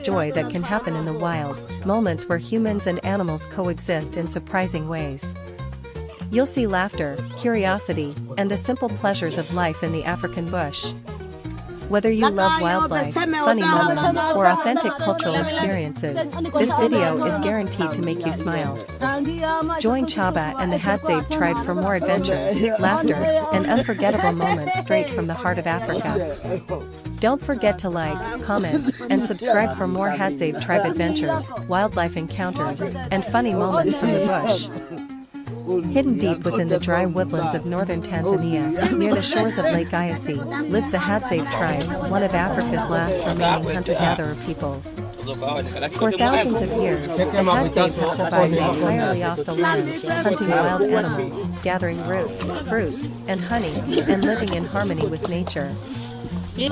joy that can happen in the wild, moments where humans and animals coexist in surprising ways. You'll see laughter, curiosity, and the simple pleasures of life in the African bush. Whether you love wildlife, funny moments, or authentic cultural experiences, this video is guaranteed to make you smile. Join Chaba and the Hadzabe tribe for more adventures, laughter, and unforgettable moments straight from the heart of Africa. Don't forget to like, comment, and subscribe for more Hadzabe tribe adventures, wildlife encounters, and funny moments from the bush. Hidden deep within the dry woodlands of northern Tanzania, near the shores of Lake Eyasi, lives the Hadzabe tribe, one of Africa's last remaining hunter-gatherer peoples. For thousands of years, the Hadzabe have survived entirely off the land, hunting wild animals, gathering roots, fruits, and honey, and living in harmony with nature.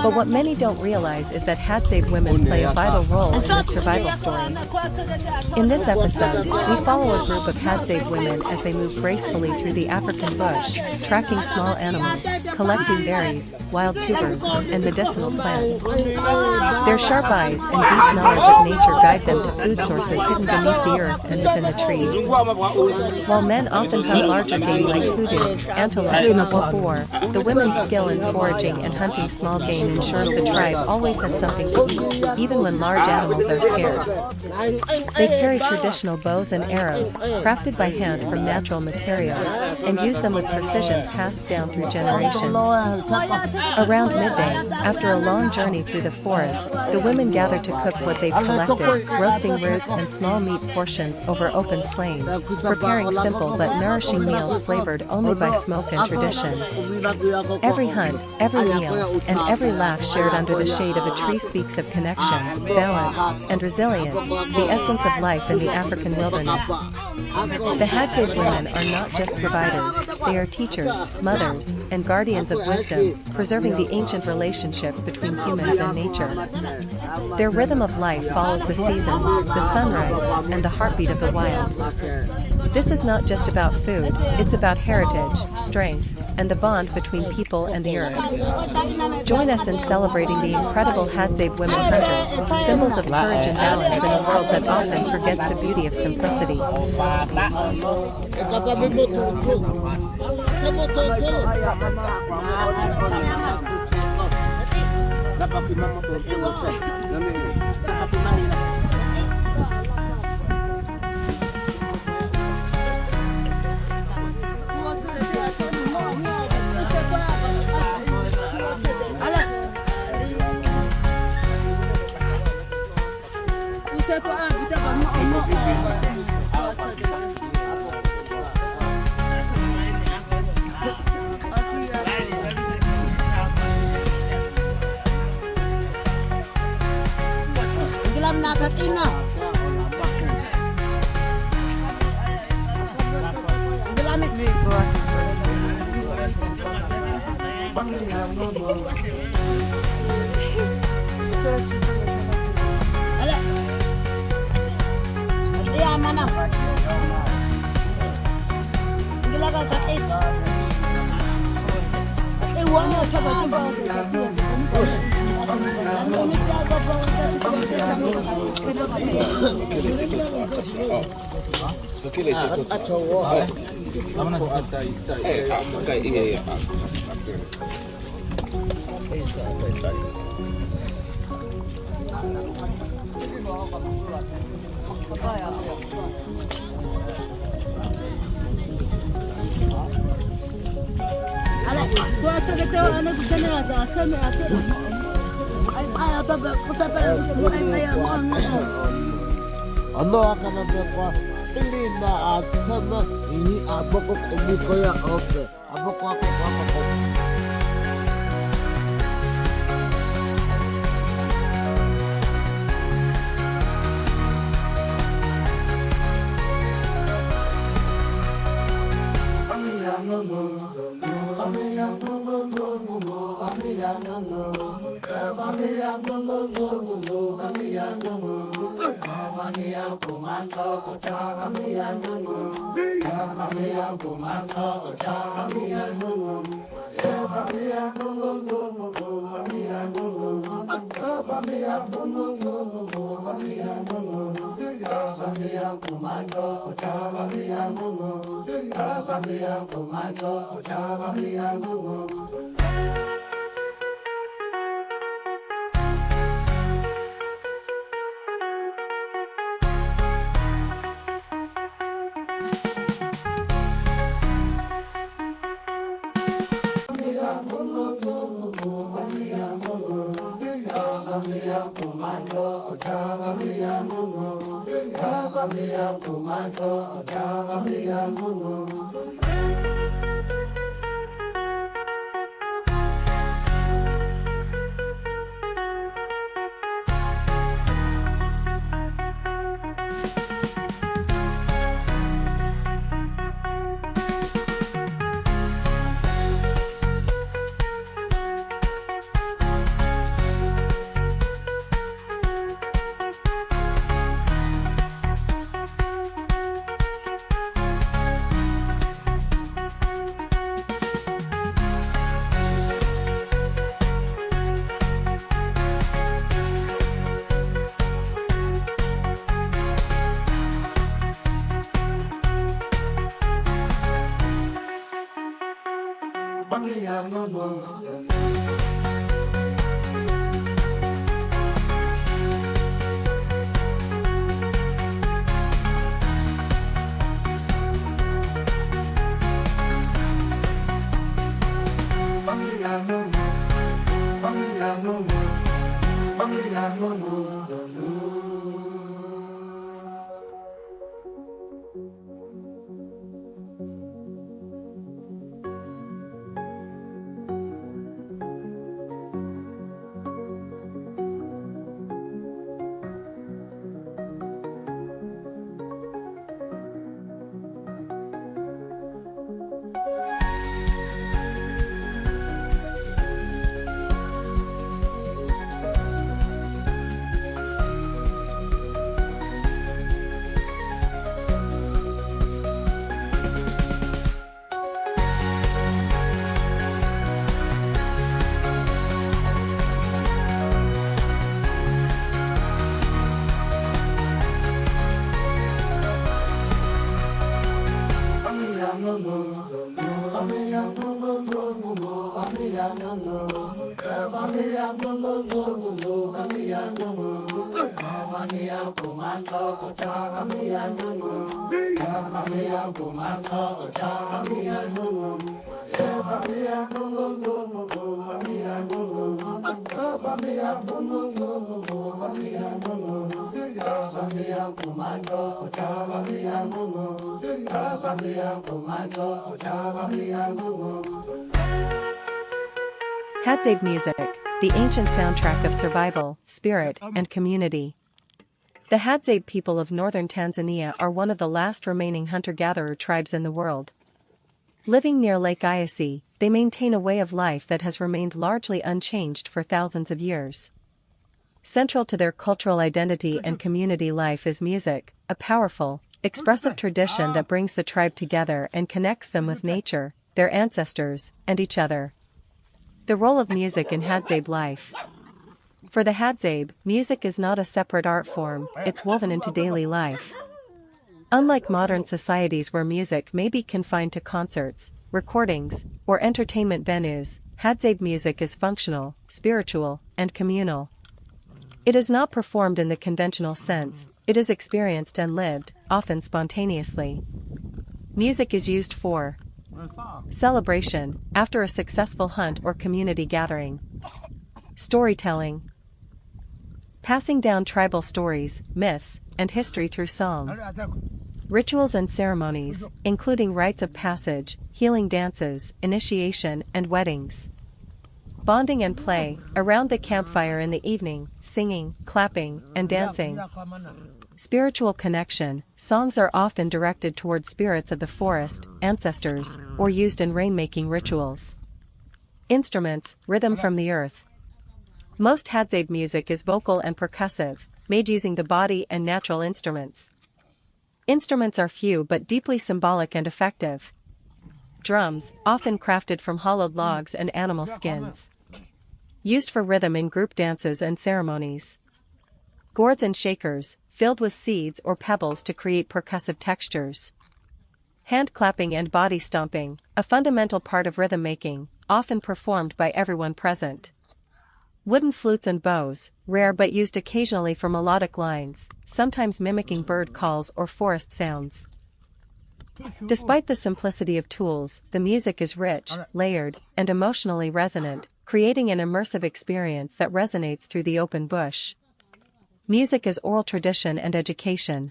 But what many don't realize is that Hadzabe women play a vital role in this survival story. In this episode, we follow a group of Hadzabe women as they move gracefully through the African bush, tracking small animals, collecting berries, wild tubers, and medicinal plants. Their sharp eyes and deep knowledge of nature guide them to food sources hidden beneath the earth and within the trees. While men often hunt larger game like kudu, antelope, or boar, the women's skill in foraging and hunting small game ensures the tribe always has something to eat, even when large animals are scarce. They carry traditional bows and arrows, crafted by hand from natural materials, and use them with precision passed down through generations. Around midday, after a long journey through the forest, the women gather to cook what they've collected, roasting roots and small meat portions over open flames, preparing simple but nourishing meals flavored only by smoke and tradition. Every hunt, every meal, and every laugh shared under the shade of a tree speaks of connection, balance, and resilience, the essence of life in the African wilderness. The Hadzabe women are not just providers, they are teachers, mothers, and guardians of wisdom, preserving the ancient relationship between humans and nature. Their rhythm of life follows the seasons, the sunrise, and the heartbeat of the wild. This is not just about food, it's about heritage, strength, and the bond between people and the earth. Join us in celebrating the incredible Hadzabe women hunters, symbols of courage and balance in a world that often forgets the beauty of simplicity. Ano akan nabekwa ili na atsana ini aboko kumikoya oke aboko ako. Hadzabe music, the ancient soundtrack of survival, spirit, and community. The Hadzabe people of northern Tanzania are one of the last remaining hunter-gatherer tribes in the world. Living near Lake Eyasi, they maintain a way of life that has remained largely unchanged for thousands of years. Central to their cultural identity and community life is music, a powerful, expressive tradition that brings the tribe together and connects them with nature, their ancestors, and each other. The role of music in Hadzabe life. For the Hadzabe, music is not a separate art form, it's woven into daily life. Unlike modern societies where music may be confined to concerts, recordings, or entertainment venues, Hadzabe music is functional, spiritual, and communal. It is not performed in the conventional sense, it is experienced and lived, often spontaneously. Music is used for celebration, after a successful hunt or community gathering. Storytelling. Passing down tribal stories, myths, and history through song. Rituals and ceremonies, including rites of passage, healing dances, initiation, and weddings. Bonding and play, around the campfire in the evening, singing, clapping, and dancing. Spiritual connection, songs are often directed toward spirits of the forest, ancestors, or used in rainmaking rituals. Instruments, rhythm from the earth. Most Hadzabe music is vocal and percussive, made using the body and natural instruments. Instruments are few but deeply symbolic and effective. Drums, often crafted from hollowed logs and animal skins. Used for rhythm in group dances and ceremonies. Gourds and shakers, filled with seeds or pebbles to create percussive textures. Hand clapping and body stomping, a fundamental part of rhythm making, often performed by everyone present. Wooden flutes and bows, rare but used occasionally for melodic lines, sometimes mimicking bird calls or forest sounds. Despite the simplicity of tools, the music is rich, layered, and emotionally resonant, creating an immersive experience that resonates through the open bush. Music is oral tradition and education.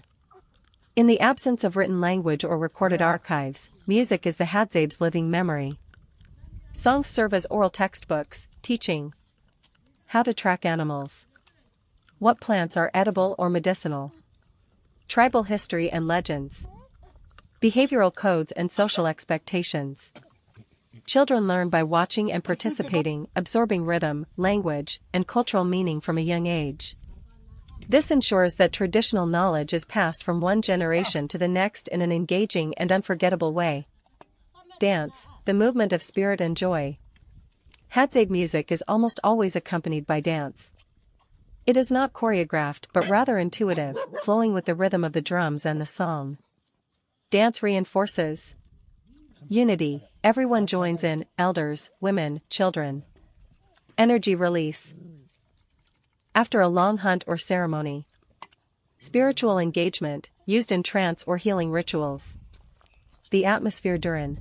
In the absence of written language or recorded archives, music is the Hadzabe's living memory. Songs serve as oral textbooks, teaching how to track animals, what plants are edible or medicinal, tribal history and legends, behavioral codes and social expectations. Children learn by watching and participating, absorbing rhythm, language, and cultural meaning from a young age. This ensures that traditional knowledge is passed from one generation to the next in an engaging and unforgettable way. Dance, the movement of spirit and joy. Hadzabe music is almost always accompanied by dance. It is not choreographed but rather intuitive, flowing with the rhythm of the drums and the song. Dance reinforces unity. Everyone joins in, elders, women, children. Energy release. After a long hunt or ceremony. Spiritual engagement, used in trance or healing rituals. The atmosphere during.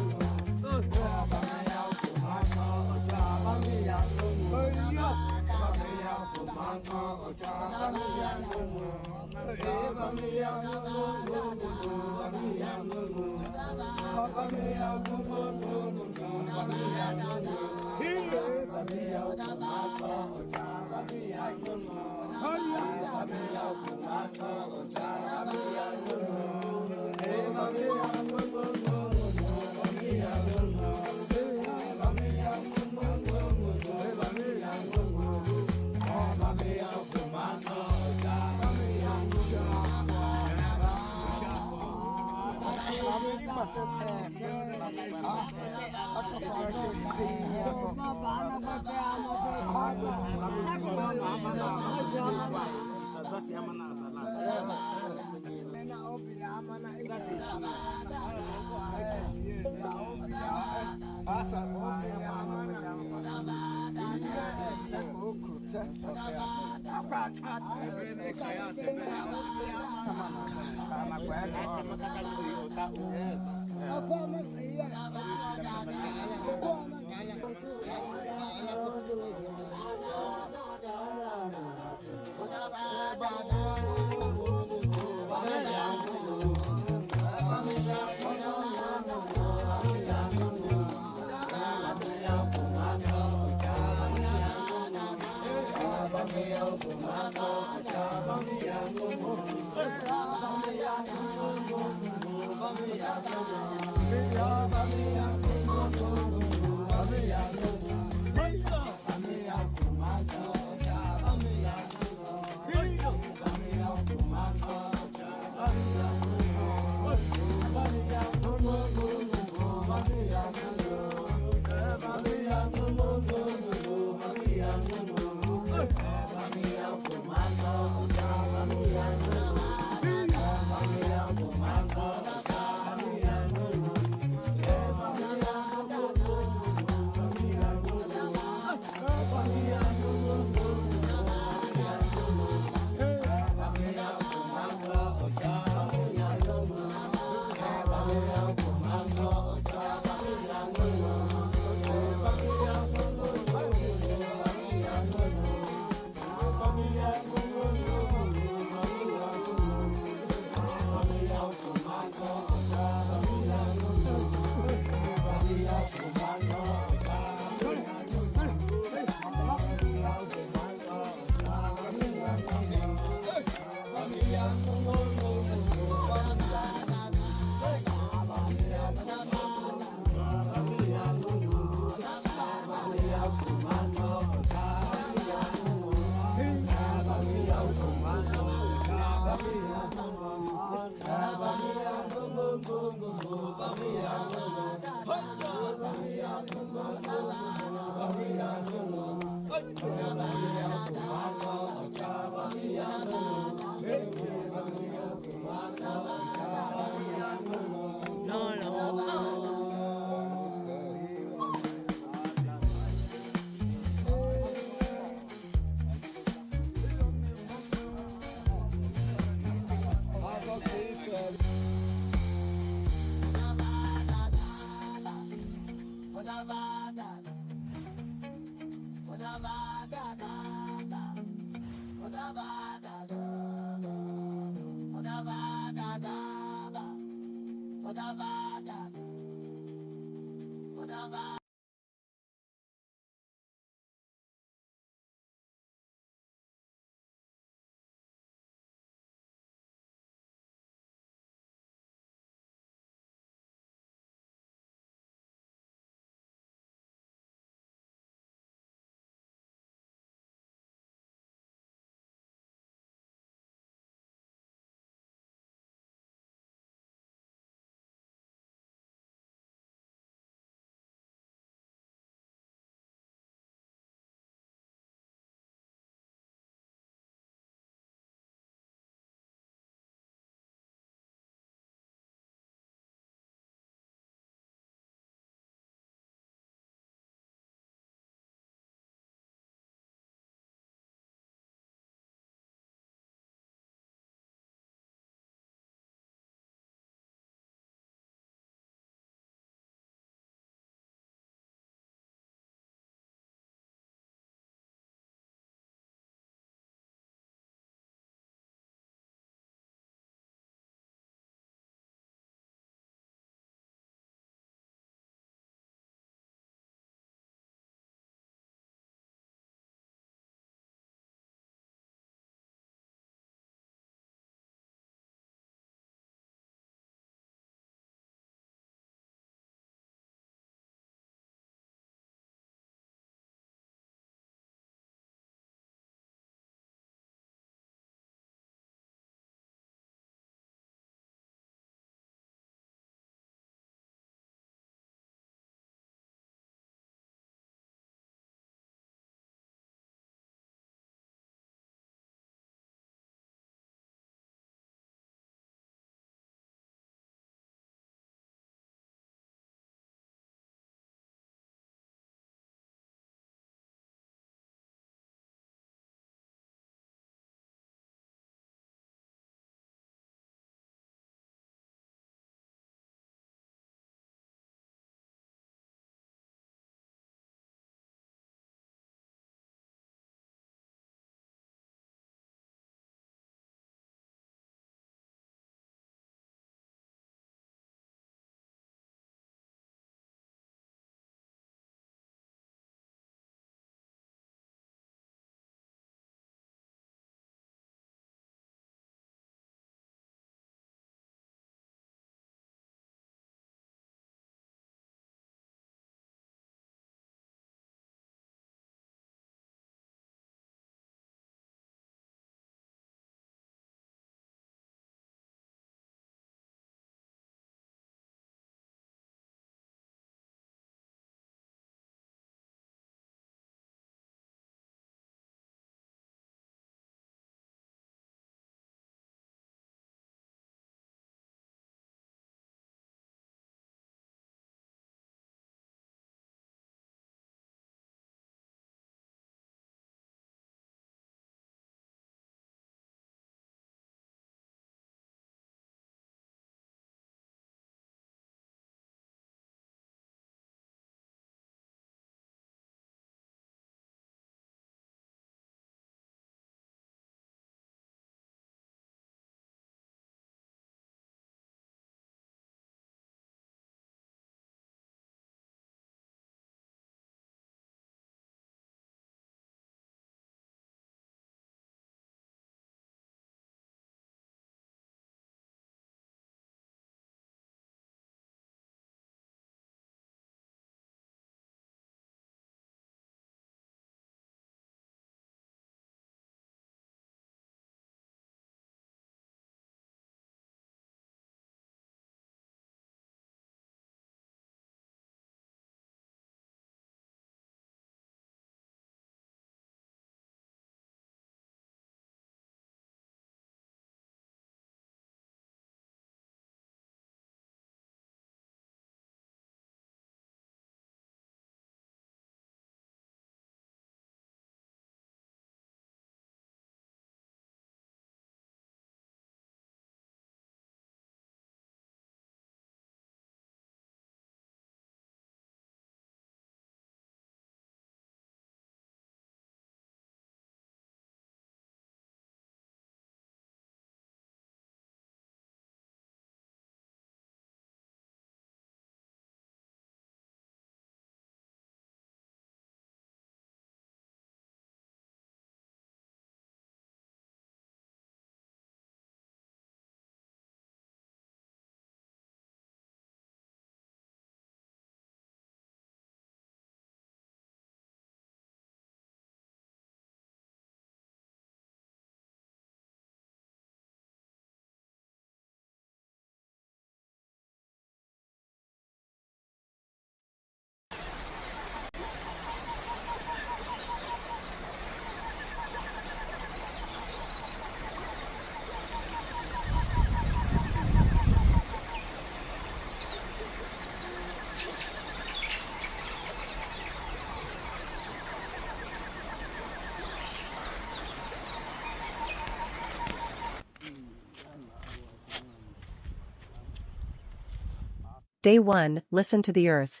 Day 1, listen to the earth.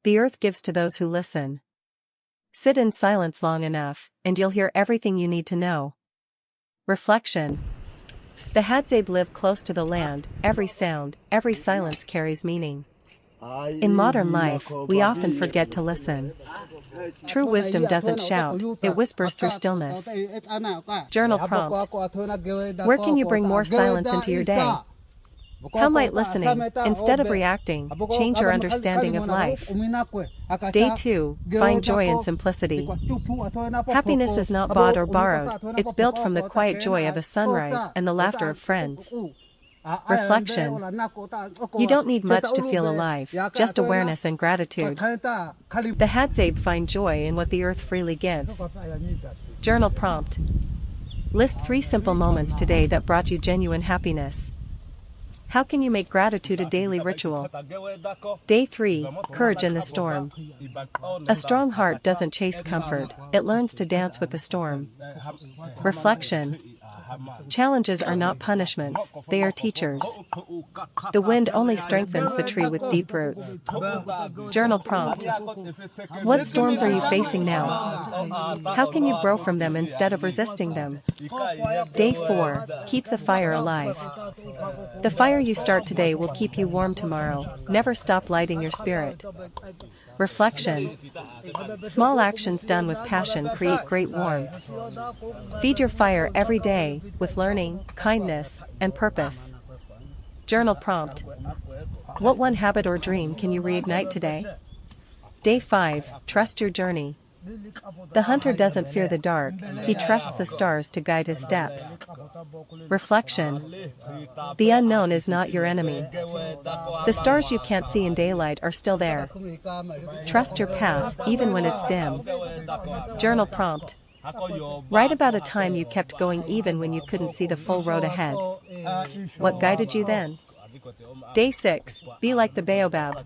The earth gives to those who listen. Sit in silence long enough, and you'll hear everything you need to know. Reflection. The Hadzabe live close to the land, every sound, every silence carries meaning. In modern life, we often forget to listen. True wisdom doesn't shout, it whispers through stillness. Journal prompt. Where can you bring more silence into your day? How might listening, instead of reacting, change your understanding of life? Day 2, find joy in simplicity. Happiness is not bought or borrowed, it's built from the quiet joy of a sunrise and the laughter of friends. Reflection. You don't need much to feel alive, just awareness and gratitude. The Hadzabe find joy in what the earth freely gives. Journal prompt. List 3 simple moments today that brought you genuine happiness. How can you make gratitude a daily ritual? Day 3, courage in the storm. A strong heart doesn't chase comfort, it learns to dance with the storm. Reflection. Challenges are not punishments, they are teachers. The wind only strengthens the tree with deep roots. Journal prompt. What storms are you facing now? How can you grow from them instead of resisting them? Day 4, keep the fire alive. The fire you start today will keep you warm tomorrow, never stop lighting your spirit. Reflection. Small actions done with passion create great warmth. Feed your fire every day, with learning, kindness, and purpose. Journal prompt. What one habit or dream can you reignite today? Day 5, trust your journey. The hunter doesn't fear the dark, he trusts the stars to guide his steps. Reflection. The unknown is not your enemy. The stars you can't see in daylight are still there. Trust your path, even when it's dim. Journal prompt. Write about a time you kept going even when you couldn't see the full road ahead. What guided you then? Day 6, be like the baobab.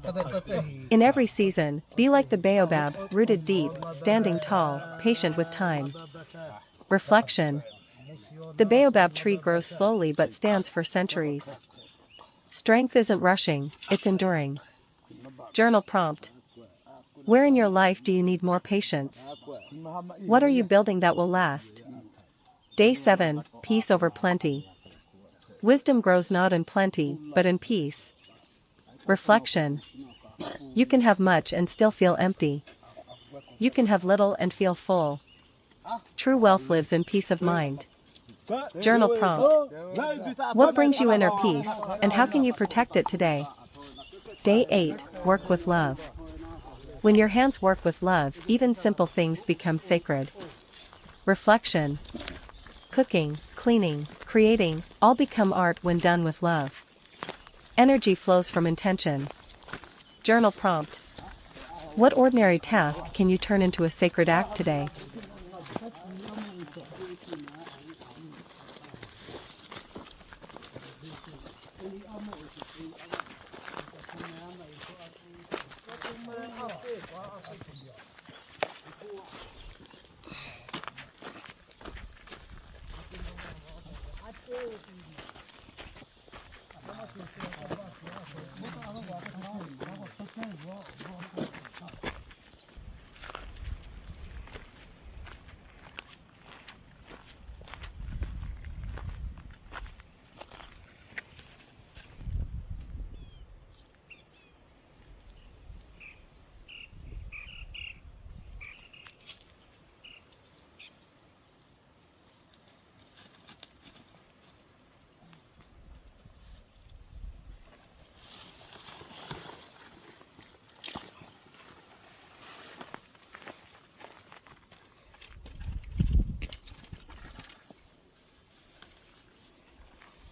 In every season, be like the baobab, rooted deep, standing tall, patient with time. Reflection. The baobab tree grows slowly but stands for centuries. Strength isn't rushing, it's enduring. Journal prompt. Where in your life do you need more patience? What are you building that will last? Day 7, peace over plenty. Wisdom grows not in plenty, but in peace. Reflection. You can have much and still feel empty. You can have little and feel full. True wealth lives in peace of mind. Journal prompt. What brings you inner peace, and how can you protect it today? Day 8, work with love. When your hands work with love, even simple things become sacred. Reflection. Cooking, cleaning, creating, all become art when done with love. Energy flows from intention. Journal prompt. What ordinary task can you turn into a sacred act today?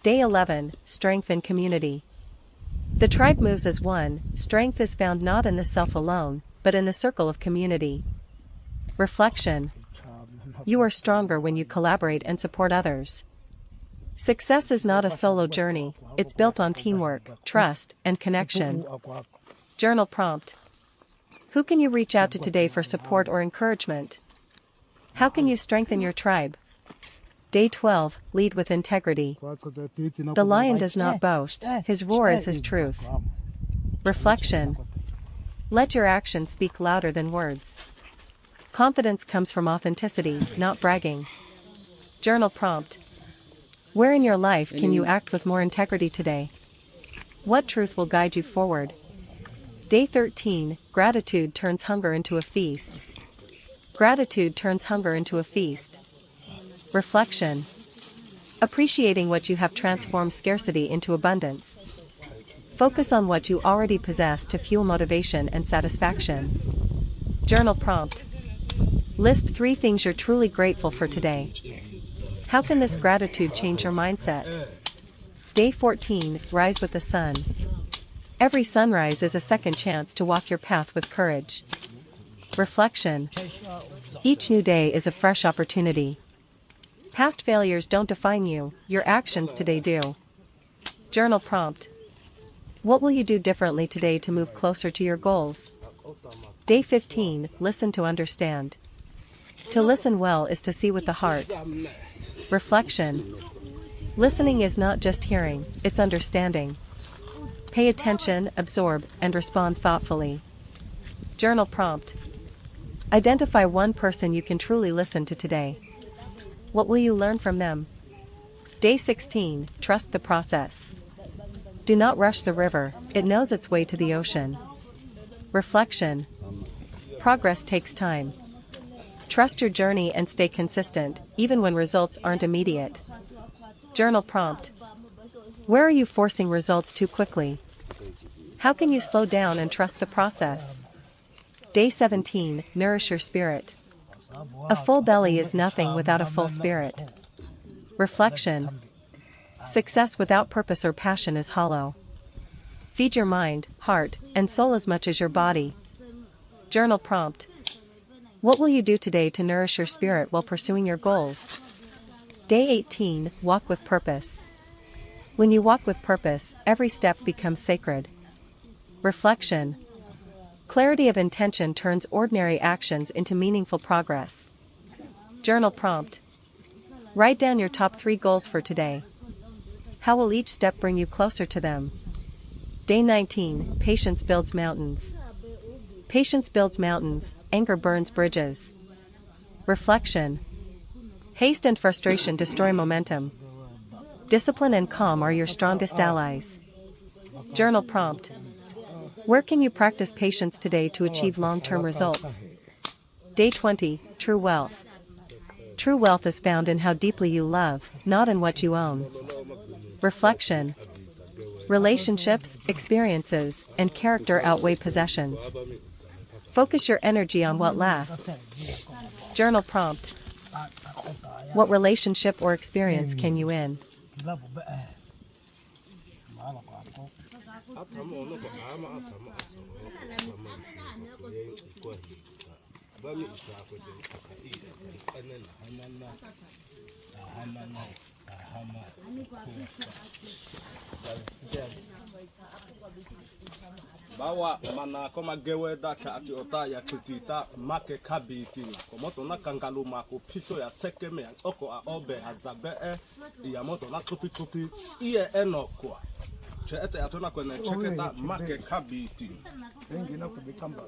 Day 11, strength in community. The tribe moves as one, strength is found not in the self alone, but in the circle of community. Reflection. You are stronger when you collaborate and support others. Success is not a solo journey, it's built on teamwork, trust, and connection. Journal prompt. Who can you reach out to today for support or encouragement? How can you strengthen your tribe? Day 12, lead with integrity. The lion does not boast, his roar is his truth. Reflection. Let your actions speak louder than words. Confidence comes from authenticity, not bragging. Journal prompt. Where in your life can you act with more integrity today? What truth will guide you forward? Day 13, gratitude turns hunger into a feast. Gratitude turns hunger into a feast. Reflection. Appreciating what you have transforms scarcity into abundance. Focus on what you already possess to fuel motivation and satisfaction. Journal prompt. List 3 things you're truly grateful for today. How can this gratitude change your mindset? Day 14, rise with the sun. Every sunrise is a second chance to walk your path with courage. Reflection. Each new day is a fresh opportunity. Past failures don't define you, your actions today do. Journal prompt. What will you do differently today to move closer to your goals? Day 15, listen to understand. To listen well is to see with the heart. Reflection. Listening is not just hearing, it's understanding. Pay attention, absorb, and respond thoughtfully. Journal prompt. Identify one person you can truly listen to today. What will you learn from them? Day 16, trust the process. Do not rush the river, it knows its way to the ocean. Reflection. Progress takes time. Trust your journey and stay consistent, even when results aren't immediate. Journal prompt. Where are you forcing results too quickly? How can you slow down and trust the process? Day 17, nourish your spirit. A full belly is nothing without a full spirit. Reflection. Success without purpose or passion is hollow. Feed your mind, heart, and soul as much as your body. Journal prompt. What will you do today to nourish your spirit while pursuing your goals? Day 18, walk with purpose. When you walk with purpose, every step becomes sacred. Reflection. Clarity of intention turns ordinary actions into meaningful progress. Journal prompt. Write down your top 3 goals for today. How will each step bring you closer to them? Day 19, patience builds mountains. Patience builds mountains, anger burns bridges. Reflection. Haste and frustration destroy momentum. Discipline and calm are your strongest allies. Journal prompt. Where can you practice patience today to achieve long-term results? Day 20, true wealth. True wealth is found in how deeply you love, not in what you own. Reflection. Relationships, experiences, and character outweigh possessions. Focus your energy on what lasts. Journal prompt. What relationship or experience can you in? Bawa mana koma gewe da chati ota ya kitita make kabiti komoto na kangalu mako pito ya sekeme ya oko a obe hadzabe ya moto na tupi iye enoko che ete atona kwene cheketa make kabiti wengi na kubikamba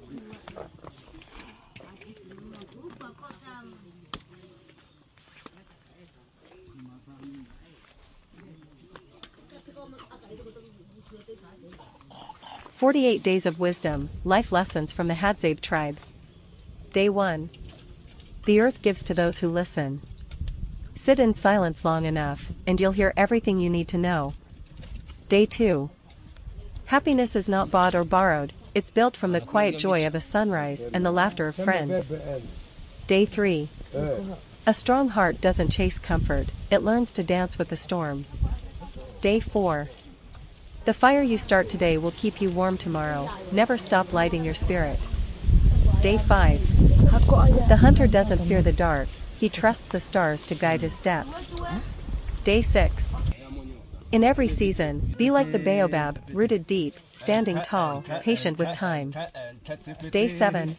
48 Days of Wisdom, Life Lessons from the Hadzabe Tribe. Day 1. The earth gives to those who listen. Sit in silence long enough, and you'll hear everything you need to know. Day 2. Happiness is not bought or borrowed, it's built from the quiet joy of a sunrise and the laughter of friends. Day 3. A strong heart doesn't chase comfort, it learns to dance with the storm. Day 4. The fire you start today will keep you warm tomorrow, never stop lighting your spirit. Day 5. The hunter doesn't fear the dark, he trusts the stars to guide his steps. Day 6. In every season, be like the baobab, rooted deep, standing tall, patient with time. Day 7.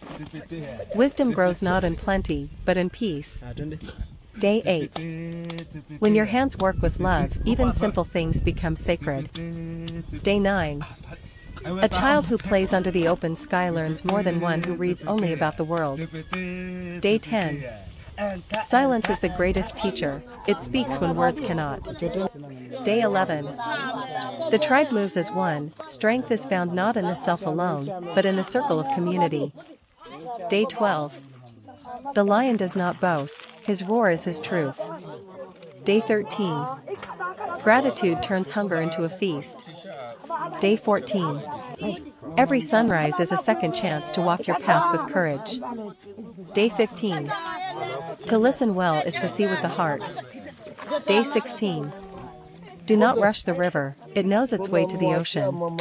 Wisdom grows not in plenty, but in peace. Day 8. When your hands work with love, even simple things become sacred. Day 9. A child who plays under the open sky learns more than one who reads only about the world. Day 10. Silence is the greatest teacher, it speaks when words cannot. Day 11. The tribe moves as one, strength is found not in the self alone, but in the circle of community. Day 12. The lion does not boast, his roar is his truth. Day 13. Gratitude turns hunger into a feast. Day 14. Every sunrise is a second chance to walk your path with courage. Day 15. To listen well is to see with the heart. Day 16. Do not rush the river, it knows its way to the ocean.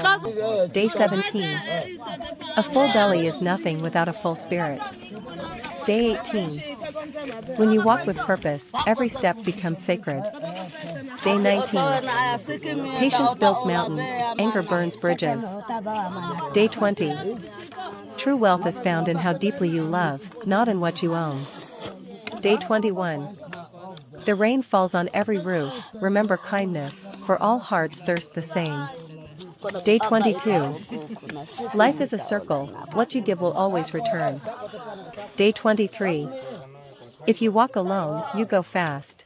Day 17. A full belly is nothing without a full spirit. Day 18. When you walk with purpose, every step becomes sacred. Day 19. Patience builds mountains, anger burns bridges. Day 20. True wealth is found in how deeply you love, not in what you own. Day 21. The rain falls on every roof, remember kindness, for all hearts thirst the same. Day 22. Life is a circle, what you give will always return. Day 23. If you walk alone, you go fast.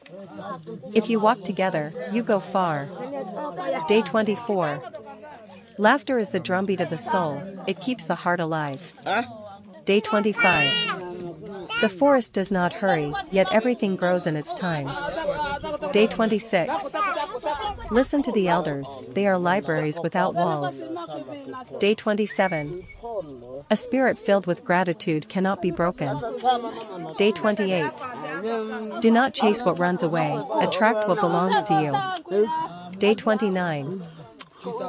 If you walk together, you go far. Day 24. Laughter is the drumbeat of the soul, it keeps the heart alive. Day 25. The forest does not hurry, yet everything grows in its time. Day 26. Listen to the elders, they are libraries without walls. Day 27. A spirit filled with gratitude cannot be broken. Day 28. Do not chase what runs away, attract what belongs to you. Day 29.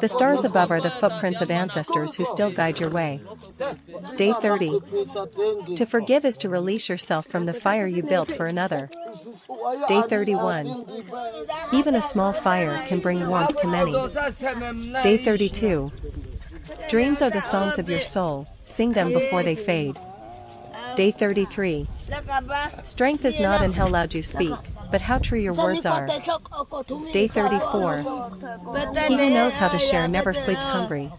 The stars above are the footprints of ancestors who still guide your way. Day 30. To forgive is to release yourself from the fire you built for another. Day 31. Even a small fire can bring warmth to many. Day 32. Dreams are the songs of your soul, sing them before they fade. Day 33. Strength is not in how loud you speak, but how true your words are. Day 34. He who knows how to share never sleeps hungry.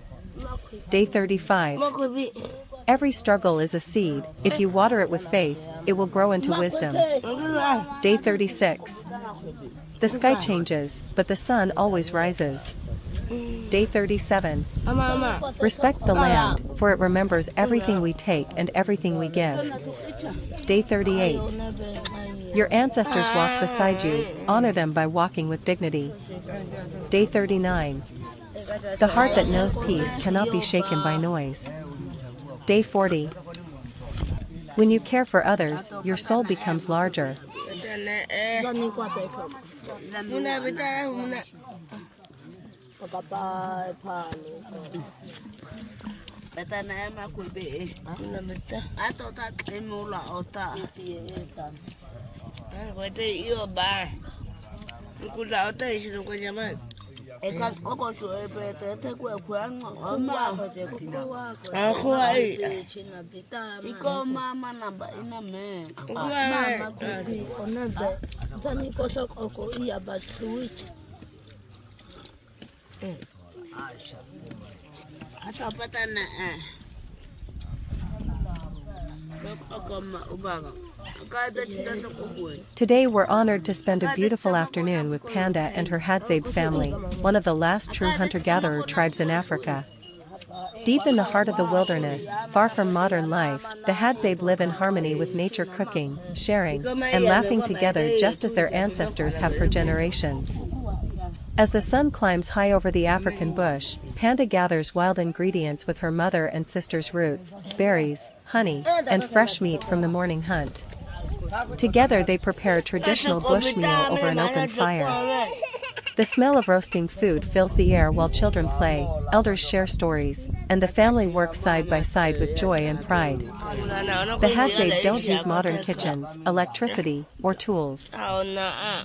Day 35. Every struggle is a seed, if you water it with faith, it will grow into wisdom. Day 36. The sky changes, but the sun always rises. Day 37. Respect the land, for it remembers everything we take and everything we give. Day 38. Your ancestors walk beside you, honor them by walking with dignity. Day 39. The heart that knows peace cannot be shaken by noise. Day 40. When you care for others, your soul becomes larger. Today we're honored to spend a beautiful afternoon with Panda and her Hadzabe family, one of the last true hunter-gatherer tribes in Africa. Deep in the heart of the wilderness, far from modern life, the Hadzabe live in harmony with nature, cooking, sharing, and laughing together just as their ancestors have for generations. As the sun climbs high over the African bush, Panda gathers wild ingredients with her mother and sister's roots, berries, honey, and fresh meat from the morning hunt. Together they prepare a traditional bush meal over an open fire. The smell of roasting food fills the air while children play, elders share stories, and the family works side by side with joy and pride. The Hadzabe don't use modern kitchens, electricity, or tools.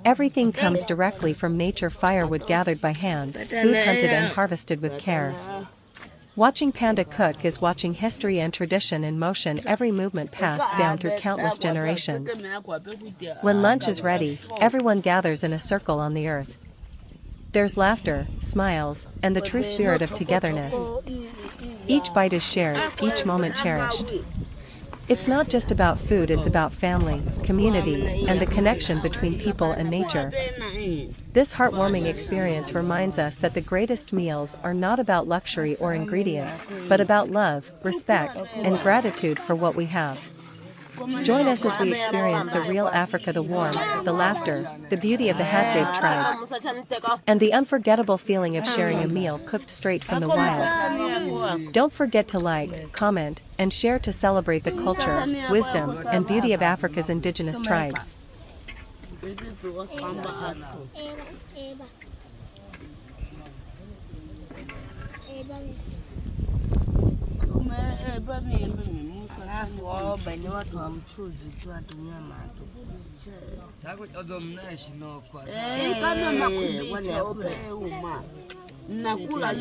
Everything comes directly from nature, firewood gathered by hand, food hunted and harvested with care. Watching Panda cook is watching history and tradition in motion, every movement passed down through countless generations. When lunch is ready, everyone gathers in a circle on the earth. There's laughter, smiles, and the true spirit of togetherness. Each bite is shared, each moment cherished. It's not just about food, it's about family, community, and the connection between people and nature. This heartwarming experience reminds us that the greatest meals are not about luxury or ingredients, but about love, respect, and gratitude for what we have. Join us as we experience the real Africa, the warmth, the laughter, the beauty of the Hadzabe tribe, and the unforgettable feeling of sharing a meal cooked straight from the wild. Don't forget to like, comment, and share to celebrate the culture, wisdom, and beauty of Africa's indigenous tribes. Nakula